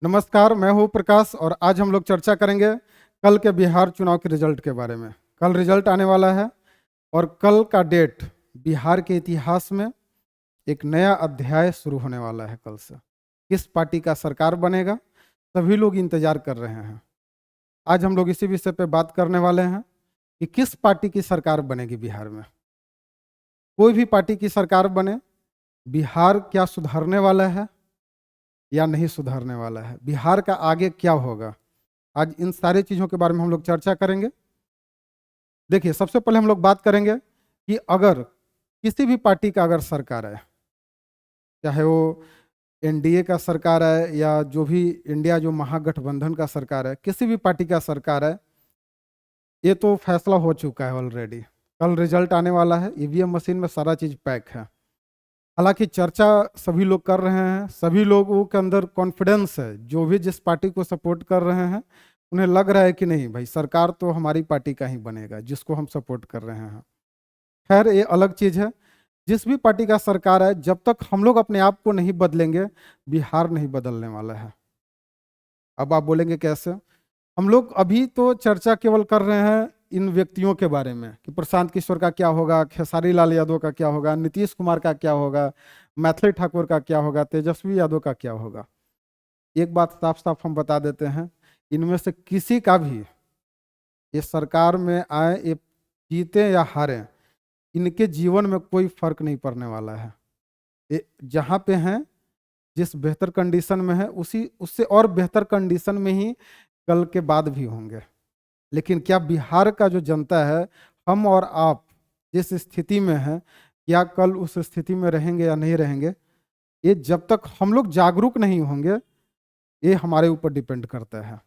नमस्कार, मैं हूँ प्रकाश और आज हम लोग चर्चा करेंगे कल के बिहार चुनाव के रिजल्ट के बारे में। कल रिजल्ट आने वाला है और कल का डेट बिहार के इतिहास में एक नया अध्याय शुरू होने वाला है। कल से किस पार्टी का सरकार बनेगा, सभी लोग इंतजार कर रहे हैं। आज हम लोग इसी विषय पे बात करने वाले हैं कि किस पार्टी की सरकार बनेगी बिहार में। कोई भी पार्टी की सरकार बने, बिहार क्या सुधरने वाला है या नहीं सुधरने वाला है, बिहार का आगे क्या होगा। आज इन सारी चीज़ों के बारे में हम लोग चर्चा करेंगे। देखिए, सबसे पहले हम लोग बात करेंगे कि अगर किसी भी पार्टी का अगर सरकार है, चाहे वो एनडीए का सरकार है या जो भी इंडिया जो महागठबंधन का सरकार है, किसी भी पार्टी का सरकार है, ये तो फैसला हो चुका है ऑलरेडी। कल रिजल्ट आने वाला है, ईवीएम मशीन में सारा चीज़ पैक है। हालांकि चर्चा सभी लोग कर रहे हैं, सभी लोगों के अंदर कॉन्फिडेंस है, जो भी जिस पार्टी को सपोर्ट कर रहे हैं उन्हें लग रहा है कि नहीं भाई, सरकार तो हमारी पार्टी का ही बनेगा जिसको हम सपोर्ट कर रहे हैं। खैर, ये अलग चीज़ है। जिस भी पार्टी का सरकार है, जब तक हम लोग अपने आप को नहीं बदलेंगे, बिहार नहीं बदलने वाला है। अब आप बोलेंगे कैसे? हम लोग अभी तो चर्चा केवल कर रहे हैं इन व्यक्तियों के बारे में कि प्रशांत किशोर का क्या होगा, खेसारी लाल यादव का क्या होगा, नीतीश कुमार का क्या होगा, मैथिली ठाकुर का क्या होगा, तेजस्वी यादव का क्या होगा। एक बात साफ साफ हम बता देते हैं, इनमें से किसी का भी ये सरकार में आए, ये जीते या हारे, इनके जीवन में कोई फर्क नहीं पड़ने वाला है। ये जहाँ पे हैं, जिस बेहतर कंडीशन में है, उसी उससे और बेहतर कंडीशन में ही कल के बाद भी होंगे। लेकिन क्या बिहार का जो जनता है, हम और आप जिस स्थिति में हैं, क्या कल उस स्थिति में रहेंगे या नहीं रहेंगे, ये जब तक हम लोग जागरूक नहीं होंगे, ये हमारे ऊपर डिपेंड करता है।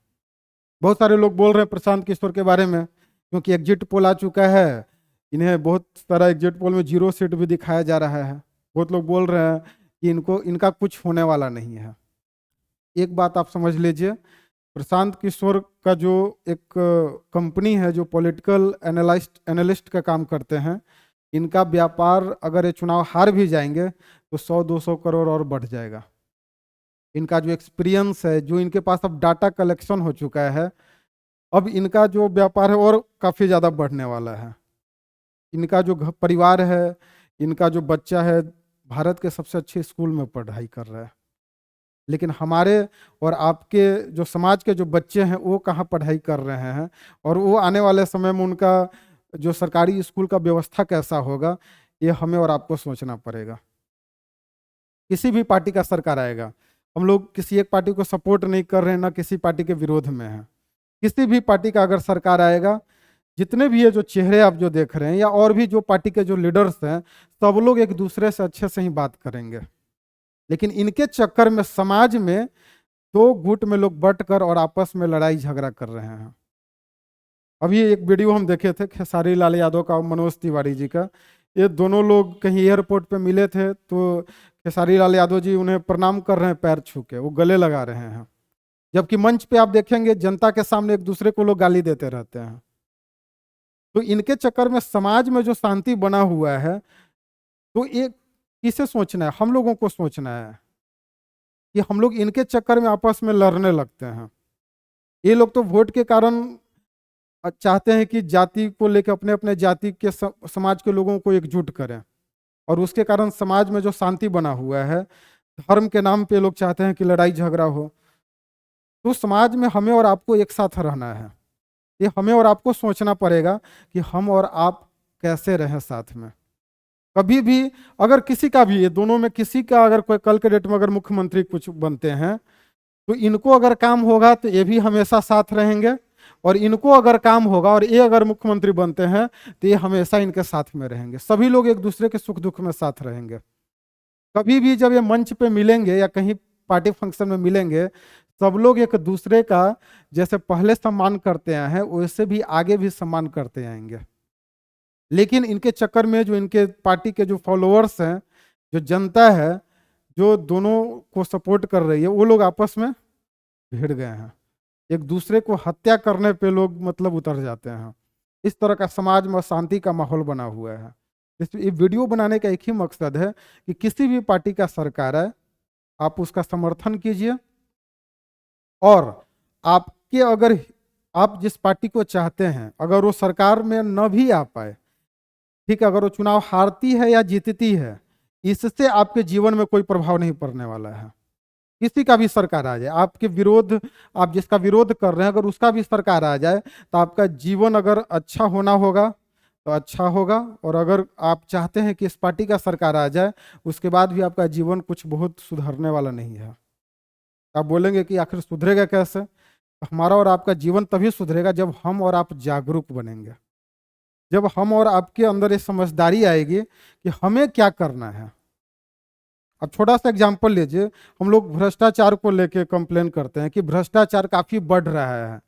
बहुत सारे लोग बोल रहे हैं प्रशांत किशोर के बारे में, क्योंकि एग्जिट पोल आ चुका है, इन्हें बहुत सारा एग्जिट पोल में 0 सीट भी दिखाया जा रहा है। बहुत लोग बोल रहे हैं कि इनका कुछ होने वाला नहीं है। एक बात आप समझ लीजिए, प्रशांत किशोर का जो एक कंपनी है जो पॉलिटिकल एनालिस्ट का काम करते हैं, इनका व्यापार अगर ये चुनाव हार भी जाएंगे तो 100-200 करोड़ और बढ़ जाएगा। इनका जो एक्सपीरियंस है, जो इनके पास अब डाटा कलेक्शन हो चुका है, अब इनका जो व्यापार है और काफ़ी ज़्यादा बढ़ने वाला है। इनका जो परिवार है, इनका जो बच्चा है, भारत के सबसे अच्छे स्कूल में पढ़ाई कर रहा है। लेकिन हमारे और आपके जो समाज के जो बच्चे हैं, वो कहाँ पढ़ाई कर रहे हैं, और वो आने वाले समय में उनका जो सरकारी स्कूल का व्यवस्था कैसा होगा, ये हमें और आपको सोचना पड़ेगा। किसी भी पार्टी का सरकार आएगा, हम लोग किसी एक पार्टी को सपोर्ट नहीं कर रहे हैं, ना किसी पार्टी के विरोध में है। किसी भी पार्टी का अगर सरकार आएगा, जितने भी ये जो चेहरे आप जो देख रहे हैं या और भी जो पार्टी के जो लीडर्स हैं, सब लोग एक दूसरे से अच्छे से ही बात करेंगे। लेकिन इनके चक्कर में समाज में दो गुट में लोग बट कर और आपस में लड़ाई झगड़ा कर रहे हैं। अभी एक वीडियो हम देखे थे खेसारी लाल यादव का और मनोज तिवारी जी का। ये दोनों लोग कहीं एयरपोर्ट पे मिले थे, तो खेसारी लाल यादव जी उन्हें प्रणाम कर रहे हैं, पैर छू के वो गले लगा रहे हैं। जबकि मंच पे आप देखेंगे जनता के सामने एक दूसरे को लोग गाली देते रहते हैं। तो इनके चक्कर में समाज में जो शांति बना हुआ है, तो ये किसे सोचना है? हम लोगों को सोचना है कि हम लोग इनके चक्कर में आपस में लड़ने लगते हैं। ये लोग तो वोट के कारण चाहते हैं कि जाति को लेकर अपने अपने जाति के समाज के लोगों को एकजुट करें, और उसके कारण समाज में जो शांति बना हुआ है, धर्म के नाम पे लोग चाहते हैं कि लड़ाई झगड़ा हो। तो समाज में हमें और आपको एक साथ रहना है। ये हमें और आपको सोचना पड़ेगा कि हम और आप कैसे रहें साथ में। कभी भी अगर किसी का भी, ये दोनों में किसी का अगर कोई कल के डेट में अगर मुख्यमंत्री कुछ बनते हैं, तो इनको अगर काम होगा तो ये भी हमेशा साथ रहेंगे, और इनको अगर काम होगा और ये अगर मुख्यमंत्री बनते हैं तो ये हमेशा इनके साथ में रहेंगे। सभी लोग एक दूसरे के सुख दुख में साथ रहेंगे। कभी भी जब ये मंच पे मिलेंगे या कहीं पार्टी फंक्शन में मिलेंगे, सब लोग एक दूसरे का जैसे पहले सम्मान करते आए हैं, वैसे भी आगे भी सम्मान करते आएंगे। लेकिन इनके चक्कर में जो इनके पार्टी के जो फॉलोअर्स हैं, जो जनता है, जो दोनों को सपोर्ट कर रही है, वो लोग आपस में भिड़ गए हैं। एक दूसरे को हत्या करने पे लोग मतलब उतर जाते हैं। इस तरह का समाज में शांति का माहौल बना हुआ है। ये वीडियो बनाने का एक ही मकसद है कि किसी भी पार्टी का सरकार है, आप उसका समर्थन कीजिए, और आपके अगर आप जिस पार्टी को चाहते हैं अगर वो सरकार में न भी आ पाए, ठीक है, अगर वो चुनाव हारती है या जीतती है, इससे आपके जीवन में कोई प्रभाव नहीं पड़ने वाला है। किसी का भी सरकार आ जाए, आपके विरोध, आप जिसका विरोध कर रहे हैं अगर उसका भी सरकार आ जाए, तो आपका जीवन अगर अच्छा होना होगा तो अच्छा होगा, और अगर आप चाहते हैं कि इस पार्टी का सरकार आ जाए, उसके बाद भी आपका जीवन कुछ बहुत सुधरने वाला नहीं है। आप बोलेंगे कि आखिर सुधरेगा कैसे? हमारा और आपका जीवन तभी सुधरेगा जब हम और आप जागरूक बनेंगे, जब हम और आपके अंदर ये समझदारी आएगी कि हमें क्या करना है। अब छोटा सा एग्जाम्पल लीजिए, हम लोग भ्रष्टाचार को लेके कंप्लेन करते हैं कि भ्रष्टाचार काफी बढ़ रहा है।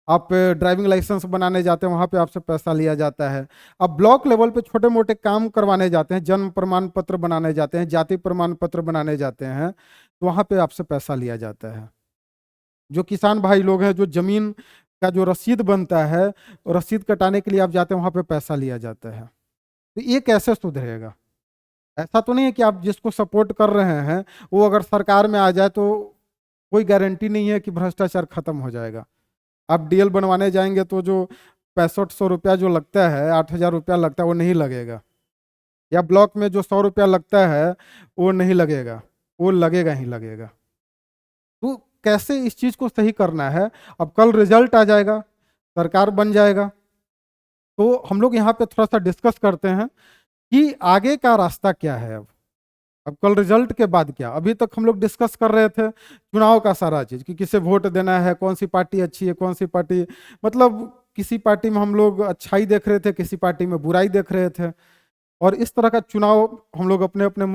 आप ड्राइविंग लाइसेंस बनाने जाते हैं, वहां पे आपसे पैसा लिया जाता है। आप ब्लॉक लेवल पे छोटे मोटे काम करवाने जाते हैं, जन्म प्रमाण पत्र बनाने जाते हैं, जाति प्रमाण पत्र बनाने जाते हैं, तो वहां पे आपसे पैसा लिया जाता है। जो किसान भाई लोग हैं, जो जमीन का जो रसीद बनता है, रसीद कटाने के लिए आप जाते हैं, वहां पे पैसा लिया जाता है। तो ये कैसे सुधरेगा? ऐसा तो नहीं है कि आप जिसको सपोर्ट कर रहे हैं वो अगर सरकार में आ जाए तो कोई गारंटी नहीं है कि भ्रष्टाचार खत्म हो जाएगा। आप डीएल बनवाने जाएंगे तो जो 6500 रुपया जो लगता है, 8000 रुपया लगता है, वो नहीं लगेगा। या ब्लॉक में जो 100 रुपया लगता है वो नहीं लगेगा, वो लगेगा ही लगेगा। तो कैसे इस चीज को सही करना है? अब कल रिजल्ट आ जाएगा, सरकार बन जाएगा, तो हम लोग यहाँ पे थोड़ा सा डिस्कस करते हैं कि आगे का रास्ता क्या है। अब कल रिजल्ट के बाद क्या? अभी तक हम लोग डिस्कस कर रहे थे चुनाव का सारा चीज कि किसे वोट देना है, कौन सी पार्टी अच्छी है, कौन सी पार्टी, मतलब किसी पार्टी में हम लोग अच्छाई देख रहे थे, किसी पार्टी में बुराई देख रहे थे, और इस तरह का चुनाव हम लोग अपने अपने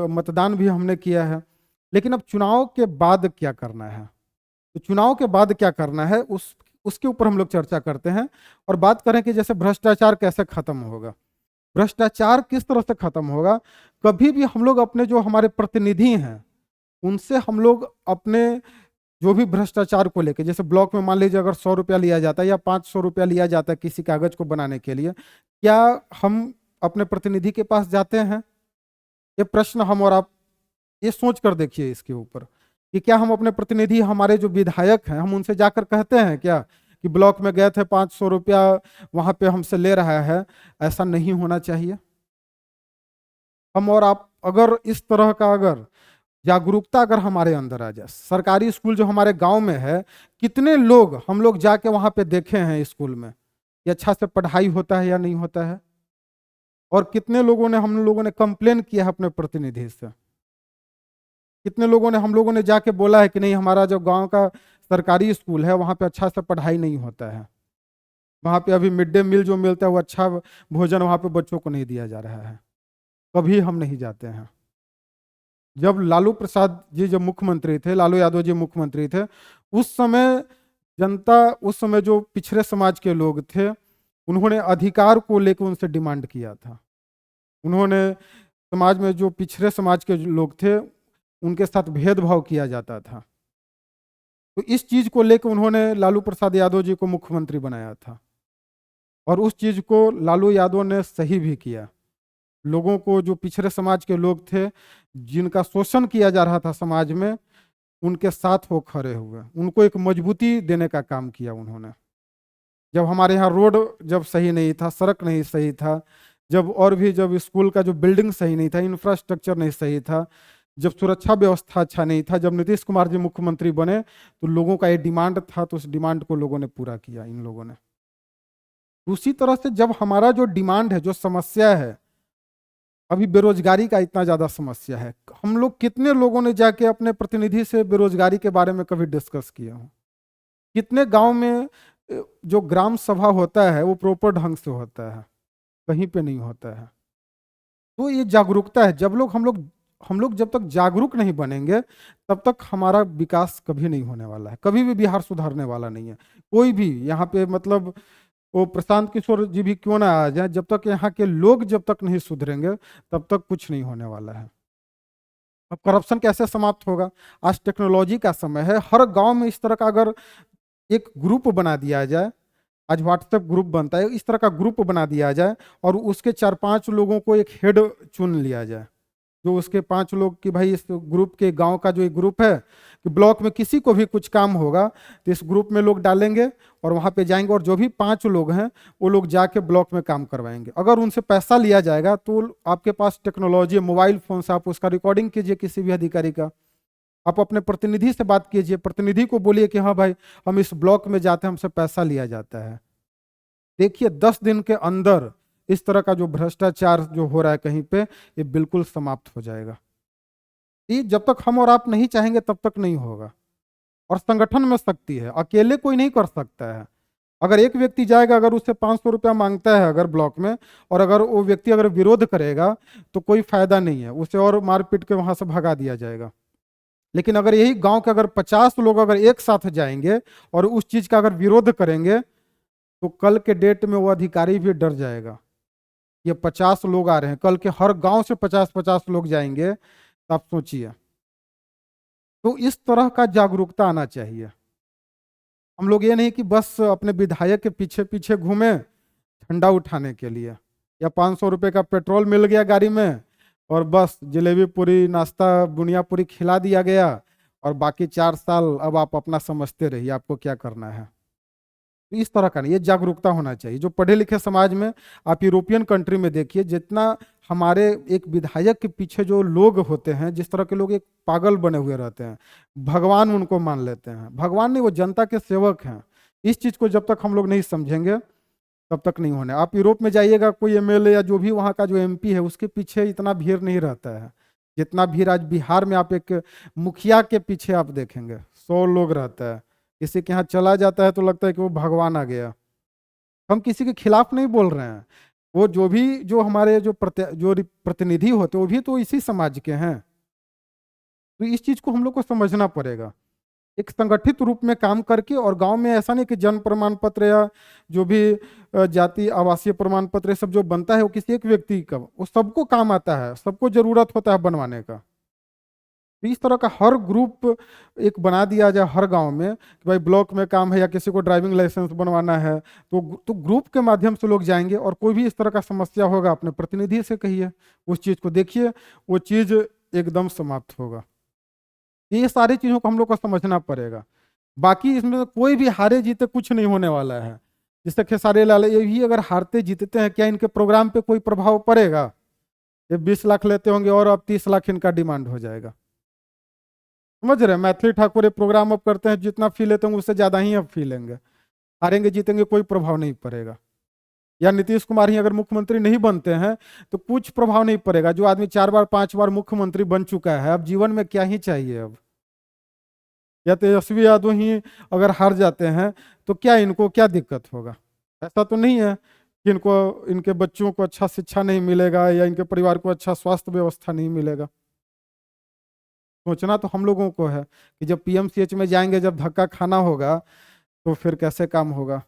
मतदान भी हमने किया है। लेकिन अब चुनाव के बाद क्या करना है, तो चुनाव के बाद क्या करना है उसके ऊपर हम लोग चर्चा करते हैं, और बात करें कि जैसे भ्रष्टाचार कैसे खत्म होगा। भ्रष्टाचार किस तरह से खत्म होगा? कभी भी हम लोग अपने जो हमारे प्रतिनिधि हैं उनसे हम लोग अपने जो भी भ्रष्टाचार को लेकर, जैसे ब्लॉक में मान लीजिए अगर 100 रुपया लिया जाता है या 500 रुपया लिया जाता है किसी कागज को बनाने के लिए, क्या हम अपने प्रतिनिधि के पास जाते हैं? ये प्रश्न हम और आप ये सोच कर देखिए इसके ऊपर कि क्या हम अपने प्रतिनिधि, हमारे जो विधायक हैं, हम उनसे जाकर कहते हैं क्या कि ब्लॉक में गए थे 500 रुपया वहां पे हमसे ले रहा है? ऐसा नहीं होना चाहिए। हम और आप अगर इस तरह का अगर जागरूकता अगर हमारे अंदर आ जाए, सरकारी स्कूल जो हमारे गांव में है, कितने लोग हम लोग जाके वहां पे देखे हैं स्कूल में कि अच्छा से पढ़ाई होता है या नहीं होता है, और कितने लोगों ने, हम लोगों ने कंप्लेन किया है अपने प्रतिनिधि से, कितने लोगों ने, हम लोगों ने जाके बोला है कि नहीं हमारा जो गांव का सरकारी स्कूल है वहां पे अच्छा से पढ़ाई नहीं होता है, वहां पे अभी मिड डे मील जो मिलता है वो अच्छा भोजन वहां पे बच्चों को नहीं दिया जा रहा है। कभी हम नहीं जाते हैं। जब लालू प्रसाद जी जब मुख्यमंत्री थे, लालू यादव जी मुख्यमंत्री थे, उस समय जनता, उस समय जो पिछड़े समाज के लोग थे, उन्होंने अधिकार को लेकर उनसे डिमांड किया था। उन्होंने समाज में जो पिछड़े समाज के लोग थे उनके साथ भेदभाव किया जाता था, तो इस चीज को लेकर उन्होंने लालू प्रसाद यादव जी को मुख्यमंत्री बनाया था, और उस चीज को लालू यादव ने सही भी किया। लोगों को, जो पिछड़े समाज के लोग थे जिनका शोषण किया जा रहा था समाज में, उनके साथ वो खड़े हुए, उनको एक मजबूती देने का काम किया उन्होंने। जब हमारे यहाँ रोड जब सही नहीं था, सड़क नहीं सही था, जब और भी जब स्कूल का जो बिल्डिंग सही नहीं था, इंफ्रास्ट्रक्चर नहीं सही था, जब सुरक्षा व्यवस्था अच्छा नहीं था, जब नीतीश कुमार जी मुख्यमंत्री बने तो लोगों का ये डिमांड था, तो उस डिमांड को लोगों ने पूरा किया, इन लोगों ने। उसी तरह से जब हमारा जो डिमांड है, जो समस्या है, अभी बेरोजगारी का इतना ज्यादा समस्या है, हम लोग कितने लोगों ने जाके अपने प्रतिनिधि से बेरोजगारी के बारे में कभी डिस्कस किए हो? कितने गांव में जो ग्राम सभा होता है वो प्रॉपर ढंग से होता है? कहीं पे नहीं होता है। तो ये जागरूकता है, जब लोग हम लोग जब तक जागरूक नहीं बनेंगे तब तक हमारा विकास कभी नहीं होने वाला है, कभी भी बिहार सुधरने वाला नहीं है। कोई भी यहाँ पे, मतलब वो प्रशांत किशोर जी भी क्यों ना आ जाए, जब तक यहाँ के लोग जब तक नहीं सुधरेंगे तब तक कुछ नहीं होने वाला है। अब करप्शन कैसे समाप्त होगा? आज टेक्नोलॉजी का समय है, हर गांव में इस तरह का अगर एक ग्रुप बना दिया जाए, आज व्हाट्सएप ग्रुप बनता है, इस तरह का ग्रुप बना दिया जाए और उसके 4-5 लोगों को एक हेड चुन लिया जाए, जो उसके 5 लोग कि भाई इस ग्रुप के गांव का जो एक ग्रुप है कि ब्लॉक में किसी को भी कुछ काम होगा तो इस ग्रुप में लोग डालेंगे और वहां पे जाएंगे और जो भी 5 लोग हैं वो लोग जाके ब्लॉक में काम करवाएंगे। अगर उनसे पैसा लिया जाएगा तो आपके पास टेक्नोलॉजी, मोबाइल फोन से आप उसका रिकॉर्डिंग कीजिए किसी भी अधिकारी का, आप अपने प्रतिनिधि से बात कीजिए, प्रतिनिधि को बोलिए कि हाँ भाई हम इस ब्लॉक में जाते हैं, हमसे पैसा लिया जाता है। देखिए 10 दिन के अंदर इस तरह का जो भ्रष्टाचार जो हो रहा है कहीं पे, ये बिल्कुल समाप्त हो जाएगा। ये जब तक हम और आप नहीं चाहेंगे तब तक नहीं होगा। और संगठन में शक्ति है, अकेले कोई नहीं कर सकता है। अगर एक व्यक्ति जाएगा, अगर उससे 500 रुपया मांगता है अगर ब्लॉक में, और अगर वो व्यक्ति अगर विरोध करेगा तो कोई फायदा नहीं है, उसे और मारपीट के वहां से भगा दिया जाएगा। लेकिन अगर यही गांव के अगर 50 लोग अगर एक साथ जाएंगे और उस चीज का अगर विरोध करेंगे तो कल के डेट में वो अधिकारी भी डर जाएगा। ये 50 लोग आ रहे हैं, कल के हर गांव से 50-50 लोग जाएंगे, तो आप सोचिए। तो इस तरह का जागरूकता आना चाहिए। हम लोग ये नहीं कि बस अपने विधायक के पीछे पीछे घूमे झंडा उठाने के लिए, या 500 रुपये का पेट्रोल मिल गया गाड़ी में और बस जलेबी पूरी, नाश्ता, बुनिया पूरी खिला दिया गया और बाकी 4 साल अब आप अपना समझते रहिए, आपको क्या करना है। तो इस तरह का नहीं, ये जागरूकता होना चाहिए। जो पढ़े लिखे समाज में, आप यूरोपियन कंट्री में देखिए, जितना हमारे एक विधायक के पीछे जो लोग होते हैं, जिस तरह के लोग एक पागल बने हुए रहते हैं, भगवान उनको मान लेते हैं। भगवान नहीं, वो जनता के सेवक हैं। इस चीज को जब तक हम लोग नहीं समझेंगे तब तक नहीं होने। आप यूरोप में जाइएगा, कोई एमएलए या जो भी वहाँ का जो एमपी है उसके पीछे इतना भीड़ नहीं रहता है जितना भीड़ आज बिहार में आप एक मुखिया के पीछे आप देखेंगे, 100 लोग रहता है। किसी के यहाँ चला जाता है तो लगता है कि वो भगवान आ गया। हम किसी के खिलाफ नहीं बोल रहे हैं, वो जो भी जो हमारे जो प्रतिनिधि होते वो भी तो इसी समाज के हैं। तो इस चीज को हम लोग को समझना पड़ेगा, एक संगठित रूप में काम करके। और गांव में ऐसा नहीं कि जन्म प्रमाण पत्र या जो भी जाति आवासीय प्रमाण पत्र ये सब जो बनता है वो किसी एक व्यक्ति का, वो सबको काम आता है, सबको जरूरत होता है बनवाने का। तो इस तरह का हर ग्रुप एक बना दिया जाए हर गांव में कि भाई ब्लॉक में काम है या किसी को ड्राइविंग लाइसेंस बनवाना है तो ग्रुप के माध्यम से लोग जाएंगे और कोई भी इस तरह का समस्या होगा अपने प्रतिनिधि से कहिए, उस चीज को देखिए, वो चीज एकदम समाप्त होगा। ये सारी चीजों को हम लोग को समझना पड़ेगा। बाकी इसमें कोई भी हारे जीते कुछ नहीं होने वाला है। जैसे खेसारी लाल ये भी अगर हारते जीतते हैं, क्या इनके प्रोग्राम पे कोई प्रभाव पड़ेगा? ये 20 लाख लेते होंगे और अब 30 लाख इनका डिमांड हो जाएगा। समझ रहे हैं? मैथिली ठाकुर ये प्रोग्राम अब करते हैं, जितना फी लेते होंगे उससे ज्यादा ही अब फी लेंगे। हारेंगे जीतेंगे कोई प्रभाव नहीं पड़ेगा। या नीतीश कुमार ही अगर मुख्यमंत्री नहीं बनते हैं तो कुछ प्रभाव नहीं पड़ेगा। जो आदमी 4 बार 5 बार मुख्यमंत्री बन चुका है, अब जीवन में क्या ही चाहिए अब। या तेजस्वी यादव ही अगर हार जाते हैं तो क्या इनको क्या दिक्कत होगा? ऐसा तो नहीं है कि इनको इनके बच्चों को अच्छा शिक्षा नहीं मिलेगा या इनके परिवार को अच्छा स्वास्थ्य व्यवस्था नहीं मिलेगा। सोचना तो हम लोगों को है कि जब पीएमसीएच में जाएंगे, जब धक्का खाना होगा तो फिर कैसे काम होगा।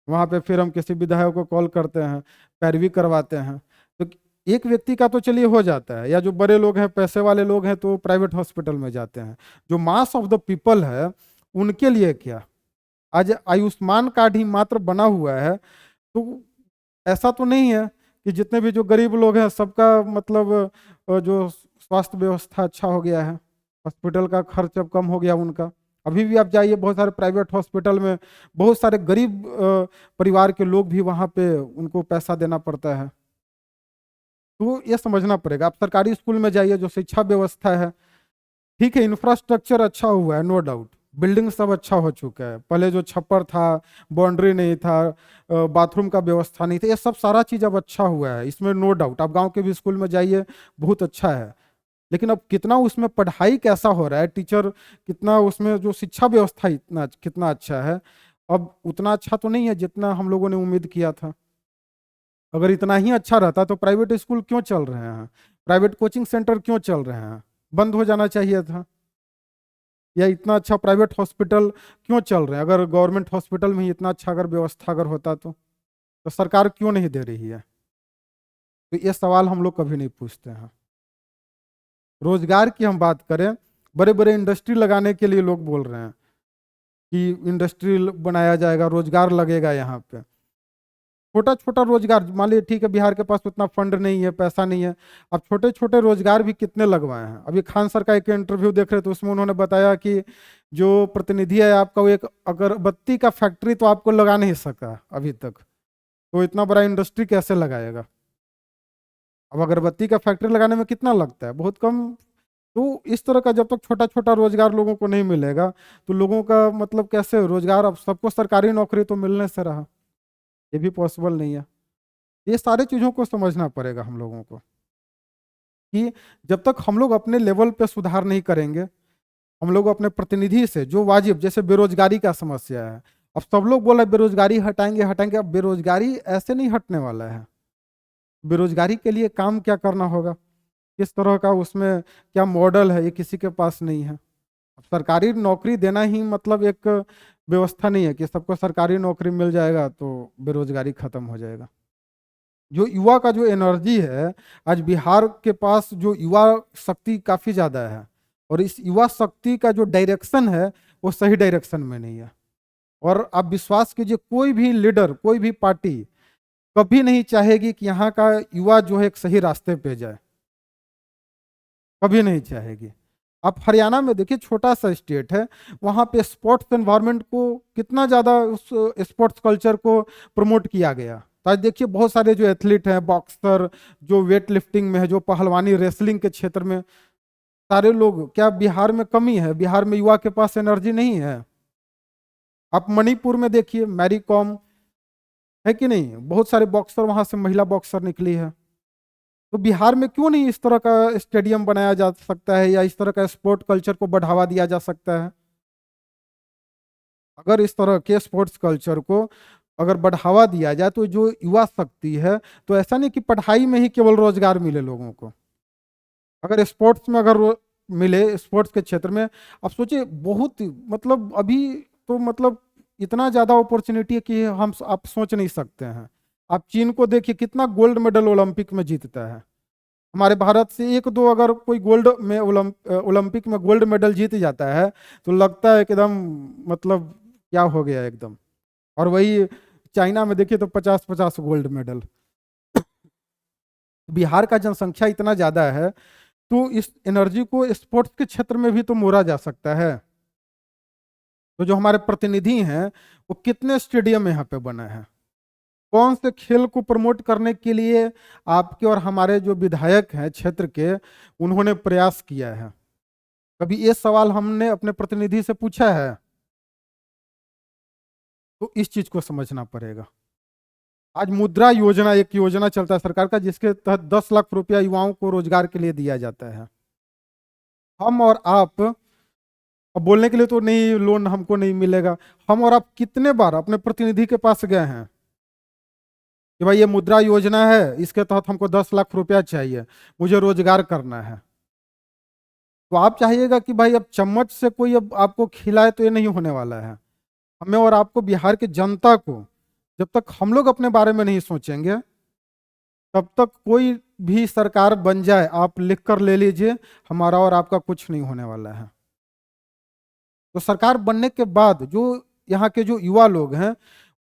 वहां पे फिर हम किसी विधायक को कॉल करते हैं, पैरवी करवाते हैं। तो एक व्यक्ति का तो चलिए हो जाता है, या जो बड़े लोग हैं, पैसे वाले लोग हैं तो प्राइवेट हॉस्पिटल में जाते हैं। जो मास ऑफ द पीपल है उनके लिए क्या? आज आयुष्मान कार्ड ही मात्र बना हुआ है, तो ऐसा तो नहीं है कि जितने भी जो गरीब लोग हैं सबका मतलब जो स्वास्थ्य व्यवस्था अच्छा हो गया है, हॉस्पिटल का खर्च अब कम हो गया उनका। अभी भी आप जाइए बहुत सारे प्राइवेट हॉस्पिटल में, बहुत सारे गरीब परिवार के लोग भी वहाँ पे उनको पैसा देना पड़ता है। तो ये समझना पड़ेगा। आप सरकारी स्कूल में जाइए, जो शिक्षा व्यवस्था है ठीक है, इंफ्रास्ट्रक्चर अच्छा हुआ है, नो डाउट, बिल्डिंग सब अच्छा हो चुका है। पहले जो छप्पर था, बाउंड्री नहीं था, बाथरूम का व्यवस्था नहीं था, ये सब सारा चीज़ अब अच्छा हुआ है, इसमें नो डाउट। आप गांव के भी स्कूल में जाइए, बहुत अच्छा है। लेकिन अब कितना उसमें पढ़ाई कैसा हो रहा है, टीचर कितना उसमें जो शिक्षा व्यवस्था इतना कितना अच्छा है, अब उतना अच्छा तो नहीं है जितना हम लोगों ने उम्मीद किया था। अगर इतना ही अच्छा रहता तो प्राइवेट स्कूल क्यों चल रहे हैं, प्राइवेट कोचिंग सेंटर क्यों चल रहे हैं? बंद हो जाना चाहिए था। या इतना अच्छा प्राइवेट हॉस्पिटल क्यों चल रहे हैं? अगर गवर्नमेंट हॉस्पिटल में ही इतना अच्छा अगर व्यवस्था अगर होता तो सरकार क्यों नहीं दे रही है? तो ये सवाल हम लोग कभी नहीं पूछते हैं। रोजगार की हम बात करें, बड़े बड़े इंडस्ट्री लगाने के लिए लोग बोल रहे हैं कि इंडस्ट्री बनाया जाएगा, रोजगार लगेगा यहाँ पे। छोटा छोटा रोजगार, मान लीजिए ठीक है बिहार के पास उतना फंड नहीं है, पैसा नहीं है, अब छोटे छोटे रोजगार भी कितने लगवाए हैं। अभी खान सर का एक इंटरव्यू देख रहे थे, उसमें उन्होंने बताया कि जो प्रतिनिधि है आपका, वो एक अगरबत्ती का फैक्ट्री तो आपको लगा नहीं सका अभी तक, तो इतना बड़ा इंडस्ट्री कैसे लगाएगा। अब अगरबत्ती का फैक्ट्री लगाने में कितना लगता है, बहुत कम। तो इस तरह का जब तक छोटा छोटा रोजगार लोगों को नहीं मिलेगा, तो लोगों का मतलब कैसे रोजगार, अब सबको सरकारी नौकरी तो मिलने से रहा, ये भी पॉसिबल नहीं है। ये सारी चीज़ों को समझना पड़ेगा हम लोगों को, कि जब तक हम लोग अपने लेवल पे सुधार नहीं करेंगे, हम लोग अपने प्रतिनिधि से जो वाजिब, जैसे बेरोजगारी का समस्या है, अब सब लोग बोल रहे बेरोजगारी हटाएंगे हटाएंगे, अब बेरोजगारी ऐसे नहीं हटने वाला है। बेरोजगारी के लिए काम क्या करना होगा, किस तरह का उसमें क्या मॉडल है, ये किसी के पास नहीं है। अब सरकारी नौकरी देना ही मतलब एक व्यवस्था नहीं है कि सबको सरकारी नौकरी मिल जाएगा तो बेरोजगारी खत्म हो जाएगा। जो युवा का जो एनर्जी है, आज बिहार के पास जो युवा शक्ति काफ़ी ज़्यादा है, और इस युवा शक्ति का जो डायरेक्शन है वो सही डायरेक्शन में नहीं है। और आप विश्वास कीजिए, कोई भी लीडर, कोई भी पार्टी कभी नहीं चाहेगी कि यहाँ का युवा जो है एक सही रास्ते पे जाए, कभी नहीं चाहेगी। आप हरियाणा में देखिए, छोटा सा स्टेट है, वहाँ पे स्पोर्ट्स एनवायरनमेंट को कितना ज़्यादा, उस स्पोर्ट्स कल्चर को प्रमोट किया गया। तो आज देखिए बहुत सारे जो एथलीट हैं, बॉक्सर, जो वेट लिफ्टिंग में है, जो पहलवानी रेसलिंग के क्षेत्र में, सारे लोग, क्या बिहार में कमी है, बिहार में युवा के पास एनर्जी नहीं है। आप मणिपुर में देखिए, मैरी कॉम है कि नहीं, बहुत सारे बॉक्सर वहाँ से महिला बॉक्सर निकली है। तो बिहार में क्यों नहीं इस तरह का स्टेडियम बनाया जा सकता है, या इस तरह का स्पोर्ट कल्चर को बढ़ावा दिया जा सकता है। अगर इस तरह के स्पोर्ट्स कल्चर को अगर बढ़ावा दिया जाए, तो जो युवा शक्ति है, तो ऐसा नहीं कि पढ़ाई में ही केवल रोजगार मिले लोगों को, अगर स्पोर्ट्स में अगर मिले, स्पोर्ट्स के क्षेत्र में, आप सोचिए बहुत, मतलब अभी तो मतलब इतना ज़्यादा अपॉर्चुनिटी है कि हम आप सोच नहीं सकते हैं। आप चीन को देखिए, कितना गोल्ड मेडल ओलंपिक में जीतता है। हमारे भारत से एक दो अगर कोई गोल्ड में ओलंपिक में गोल्ड मेडल जीत जाता है, तो लगता है एकदम, मतलब क्या हो गया एकदम। और वही चाइना में देखिए तो 50-50 गोल्ड मेडल। बिहार का जनसंख्या इतना ज़्यादा है, तो इस एनर्जी को स्पोर्ट्स के क्षेत्र में भी तो मोड़ा जा सकता है। तो जो हमारे प्रतिनिधि हैं, वो कितने स्टेडियम यहाँ पे बने हैं, कौन से खेल को प्रमोट करने के लिए आपके और हमारे जो विधायक हैं क्षेत्र के, उन्होंने प्रयास किया है। कभी ये सवाल हमने अपने प्रतिनिधि से पूछा है? तो इस चीज को समझना पड़ेगा। आज मुद्रा योजना, एक योजना चलता है सरकार का, जिसके तहत 10 लाख रुपया युवाओं को रोजगार के लिए दिया जाता है। हम और आप, अब बोलने के लिए तो नहीं, लोन हमको नहीं मिलेगा, हम और आप कितने बार अपने प्रतिनिधि के पास गए हैं कि भाई ये मुद्रा योजना है, इसके तहत हमको 10 लाख रुपया चाहिए, मुझे रोजगार करना है। तो आप चाहिएगा कि भाई अब चम्मच से कोई अब आपको खिलाए, तो ये नहीं होने वाला है। हमें और आपको, बिहार की जनता को, जब तक हम लोग अपने बारे में नहीं सोचेंगे, तब तक कोई भी सरकार बन जाए, आप लिख कर ले लीजिए, हमारा और आपका कुछ नहीं होने वाला है। तो सरकार बनने के बाद जो यहाँ के जो युवा लोग हैं,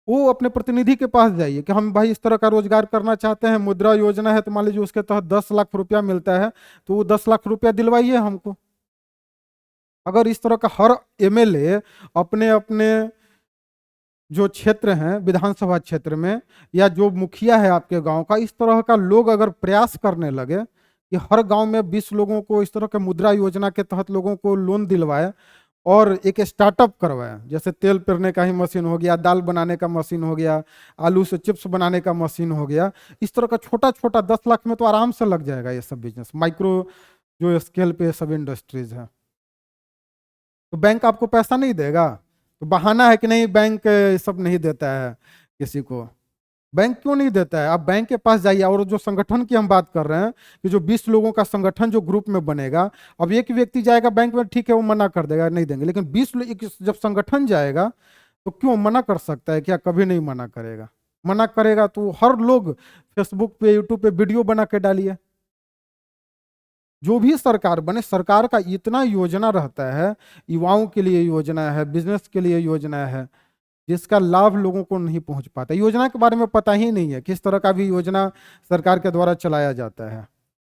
वो अपने प्रतिनिधि के पास जाइए कि हम भाई इस तरह का रोजगार करना चाहते हैं, मुद्रा योजना है, तो मान लीजिए उसके तहत 10 लाख रुपया मिलता है, तो वो 10 लाख रुपया दिलवाइए हमको। अगर इस तरह का हर एमएलए अपने अपने जो क्षेत्र हैं, विधानसभा क्षेत्र में, या जो मुखिया है आपके गांव का, इस तरह का लोग अगर प्रयास करने लगे कि हर गांव में 20 लोगों को इस तरह के मुद्रा योजना के तहत लोगों को लोन दिलवाए, और एक स्टार्टअप करवाए, जैसे तेल पेरने का ही मशीन हो गया, दाल बनाने का मशीन हो गया, आलू से चिप्स बनाने का मशीन हो गया, इस तरह का छोटा छोटा 10 लाख में तो आराम से लग जाएगा ये सब बिजनेस, माइक्रो जो स्केल पे सब इंडस्ट्रीज है। तो बैंक आपको पैसा नहीं देगा, तो बहाना है कि नहीं बैंक सब नहीं देता है किसी को। बैंक क्यों नहीं देता है? आप बैंक के पास जाइए, और जो संगठन की हम बात कर रहे हैं, कि जो 20 लोगों का संगठन जो ग्रुप में बनेगा, अब एक व्यक्ति जाएगा बैंक में, ठीक है वो मना कर देगा, नहीं देंगे, लेकिन 20 लोग जब संगठन जाएगा, तो क्यों मना कर सकता है? क्या कभी नहीं मना करेगा? मना करेगा तो हर लोग फेसबुक पे, यूट्यूब पे वीडियो बना के डालिए। जो भी सरकार बने, सरकार का इतना योजना रहता है, युवाओं के लिए योजना है, बिजनेस के लिए योजना है, जिसका लाभ लोगों को नहीं पहुंच पाता, योजना के बारे में पता ही नहीं है, किस तरह का भी योजना सरकार के द्वारा चलाया जाता है,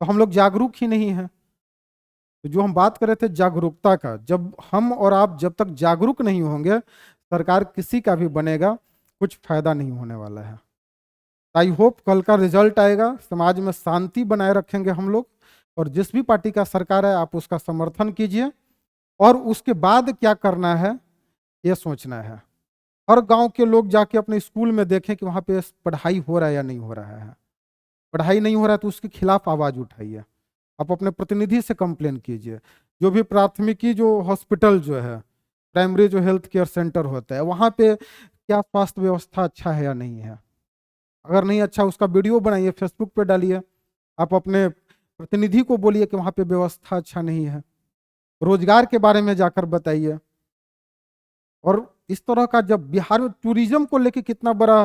तो हम लोग जागरूक ही नहीं है। तो जो हम बात कर रहे थे जागरूकता का, जब हम और आप जब तक जागरूक नहीं होंगे, सरकार किसी का भी बनेगा, कुछ फायदा नहीं होने वाला है। आई होप कल का रिजल्ट आएगा, समाज में शांति बनाए रखेंगे हम लोग, और जिस भी पार्टी का सरकार है आप उसका समर्थन कीजिए, और उसके बाद क्या करना है ये सोचना है। हर गांव के लोग जाके अपने स्कूल में देखें कि वहाँ पे पढ़ाई हो रहा है या नहीं हो रहा है। पढ़ाई नहीं हो रहा है तो उसके खिलाफ आवाज उठाइए, आप अपने प्रतिनिधि से कंप्लेन कीजिए। जो भी प्राथमिकी जो हॉस्पिटल जो है, प्राइमरी जो हेल्थ केयर सेंटर होता है, वहाँ पे क्या स्वास्थ्य व्यवस्था अच्छा है या नहीं है। अगर नहीं अच्छा, उसका वीडियो बनाइए, फेसबुक पे डालिए, आप अपने प्रतिनिधि को बोलिए कि वहाँ पे व्यवस्था अच्छा नहीं है। रोजगार के बारे में जाकर बताइए। और इस तरह का, जब बिहार में टूरिज्म को लेके कितना बड़ा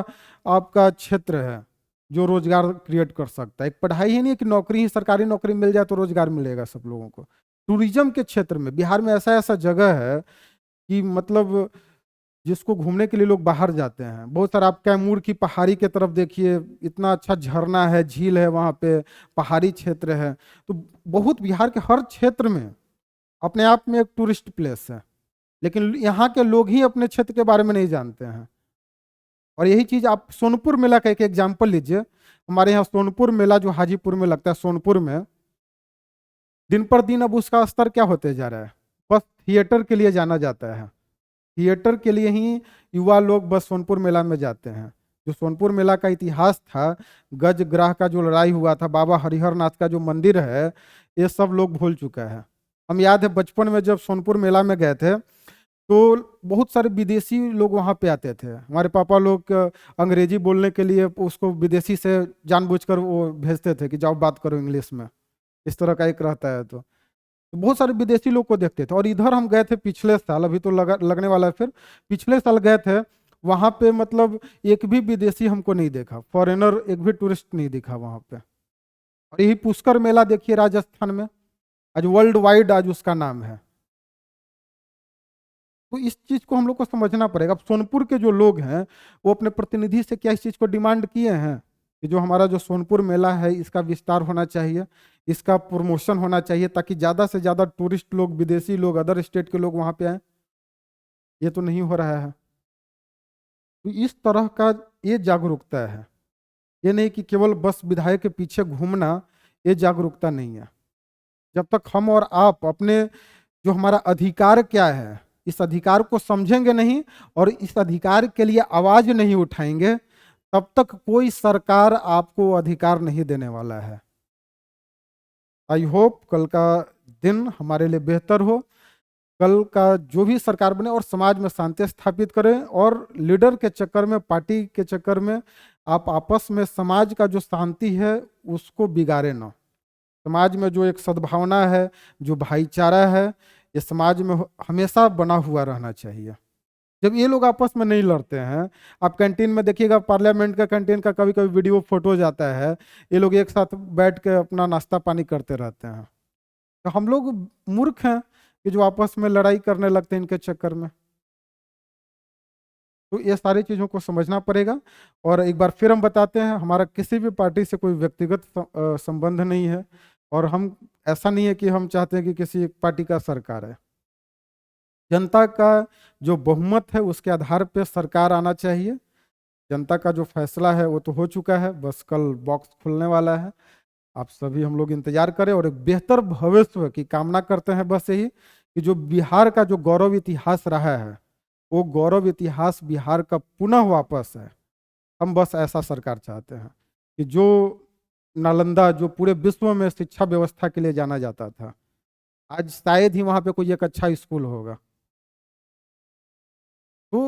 आपका क्षेत्र है जो रोजगार क्रिएट कर सकता है। एक पढ़ाई ही नहीं है कि नौकरी ही, सरकारी नौकरी मिल जाए तो रोजगार मिलेगा सब लोगों को। टूरिज्म के क्षेत्र में बिहार में ऐसा ऐसा जगह है कि मतलब जिसको घूमने के लिए लोग बाहर जाते हैं। बहुत सारा, आप कैमूर की पहाड़ी के तरफ देखिए, इतना अच्छा झरना है, झील है वहाँ पे, पहाड़ी क्षेत्र है। तो बहुत, बिहार के हर क्षेत्र में अपने आप में एक टूरिस्ट प्लेस है, लेकिन यहाँ के लोग ही अपने क्षेत्र के बारे में नहीं जानते हैं। और यही चीज आप सोनपुर मेला का एक एग्जाम्पल लीजिए। हमारे यहाँ सोनपुर मेला जो हाजीपुर में लगता है, सोनपुर में दिन पर दिन अब उसका स्तर क्या होते जा रहा है, बस थिएटर के लिए जाना जाता है। थिएटर के लिए ही युवा लोग बस सोनपुर मेला में जाते हैं। जो सोनपुर मेला का इतिहास था, गज ग्राह का जो लड़ाई हुआ था, बाबा हरिहर नाथ का जो मंदिर है, ये सब लोग भूल चुका है। हम याद है बचपन में जब सोनपुर मेला में गए थे तो बहुत सारे विदेशी लोग वहाँ पे आते थे। हमारे पापा लोग अंग्रेजी बोलने के लिए उसको विदेशी से जानबूझकर वो भेजते थे कि जाओ बात करो इंग्लिश में, इस तरह का एक रहता है। तो बहुत सारे विदेशी लोग को देखते थे। और इधर हम गए थे पिछले साल, अभी तो लगने वाला है, फिर पिछले साल गए थे, वहाँ पे मतलब एक भी विदेशी हमको नहीं देखा, फॉरेनर एक भी टूरिस्ट नहीं दिखा वहाँ पे। और यही पुष्कर मेला देखिए राजस्थान में, आज वर्ल्ड वाइड आज उसका नाम है। तो इस चीज को हम लोग को समझना पड़ेगा। अब सोनपुर के जो लोग हैं वो अपने प्रतिनिधि से क्या इस चीज को डिमांड किए हैं कि जो हमारा जो सोनपुर मेला है इसका विस्तार होना चाहिए, इसका प्रमोशन होना चाहिए, ताकि ज्यादा से ज्यादा टूरिस्ट लोग, विदेशी लोग, अदर स्टेट के लोग वहां पे आए। ये तो नहीं हो रहा है। तो इस तरह का ये जागरूकता है, ये नहीं कि केवल बस विधायक के पीछे घूमना, ये जागरूकता नहीं है। जब तक हम और आप अपने जो हमारा अधिकार क्या है, इस अधिकार को समझेंगे नहीं और इस अधिकार के लिए आवाज नहीं उठाएंगे, तब तक कोई सरकार आपको अधिकार नहीं देने वाला है। आई होप कल का दिन हमारे लिए बेहतर हो, कल का जो भी सरकार बने और समाज में शांति स्थापित करें, और लीडर के चक्कर में, पार्टी के चक्कर में आप आपस में समाज का जो शांति है उसको बिगाड़े ना। समाज में जो एक सद्भावना है, जो भाईचारा है, ये समाज में हमेशा बना हुआ रहना चाहिए। जब ये लोग आपस में नहीं लड़ते हैं, आप कैंटीन में देखिएगा, पार्लियामेंट का कैंटीन का कभी कभी वीडियो फोटो जाता है, ये लोग एक साथ बैठ के अपना नाश्ता पानी करते रहते हैं। तो हम लोग मूर्ख हैं कि जो आपस में लड़ाई करने लगते हैं इनके चक्कर में। तो ये सारी चीज़ों को समझना पड़ेगा। और एक बार फिर हम बताते हैं, हमारा किसी भी पार्टी से कोई व्यक्तिगत संबंध नहीं है, और हम ऐसा नहीं है कि हम चाहते हैं कि किसी एक पार्टी का सरकार है। जनता का जो बहुमत है उसके आधार पर सरकार आना चाहिए। जनता का जो फैसला है वो तो हो चुका है, बस कल बॉक्स खुलने वाला है। आप सभी हम लोग इंतजार करें और एक बेहतर भविष्य की कामना करते हैं। बस यही कि जो बिहार का जो गौरव इतिहास रहा है, वो गौरव इतिहास बिहार का पुनः वापस है। हम बस ऐसा सरकार चाहते हैं कि जो नालंदा, जो पूरे विश्व में शिक्षा व्यवस्था के लिए जाना जाता था, आज शायद ही वहाँ पे कोई एक अच्छा स्कूल होगा। तो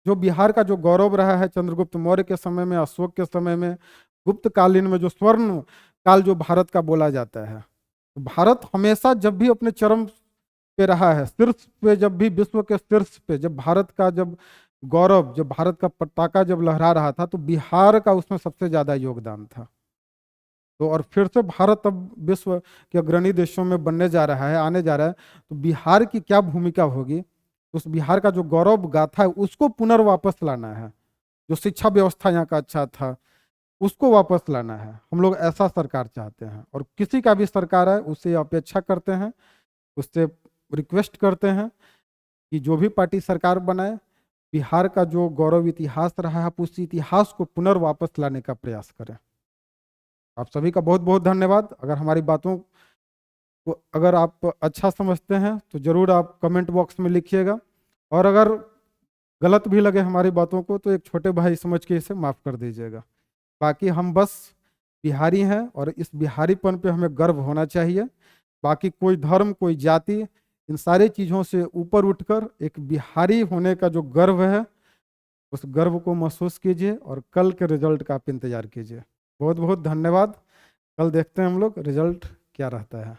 जो बिहार का जो गौरव रहा है चंद्रगुप्त मौर्य के समय में, अशोक के समय में, गुप्त कालीन में, जो स्वर्ण काल जो भारत का बोला जाता है, तो भारत हमेशा जब भी अपने चरम पे रहा है, शीर्ष पे, जब भी विश्व के शीर्ष पे, जब भारत का जब गौरव, जब भारत का पताका जब लहरा रहा था, तो बिहार का उसमें सबसे ज्यादा योगदान था। तो और फिर से भारत अब विश्व के अग्रणी देशों में बनने जा रहा है, आने जा रहा है, तो बिहार की क्या भूमिका होगी तो उस बिहार का जो गौरव गाथा है उसको पुनर्वापस लाना है। जो शिक्षा व्यवस्था यहाँ का अच्छा था उसको वापस लाना है। हम लोग ऐसा सरकार चाहते हैं, और किसी का भी सरकार है उससे अपेक्षा करते हैं, उससे रिक्वेस्ट करते हैं कि जो भी पार्टी सरकार बनाए, बिहार का जो गौरव इतिहास रहा है आप उस इतिहास को पुनर्वापस लाने का प्रयास करें। आप सभी का बहुत बहुत धन्यवाद। अगर हमारी बातों को अगर आप अच्छा समझते हैं तो ज़रूर आप कमेंट बॉक्स में लिखिएगा, और अगर गलत भी लगे हमारी बातों को तो एक छोटे भाई समझ के इसे माफ़ कर दीजिएगा। बाकी हम बस बिहारी हैं और इस बिहारीपन पे हमें गर्व होना चाहिए। बाकी कोई धर्म, कोई जाति, इन सारी चीज़ों से ऊपर उठकर एक बिहारी होने का जो गर्व है उस गर्व को महसूस कीजिए, और कल के रिजल्ट का आप इंतज़ार कीजिए। बहुत बहुत धन्यवाद। कल देखते हैं हम लोग रिजल्ट क्या रहता है।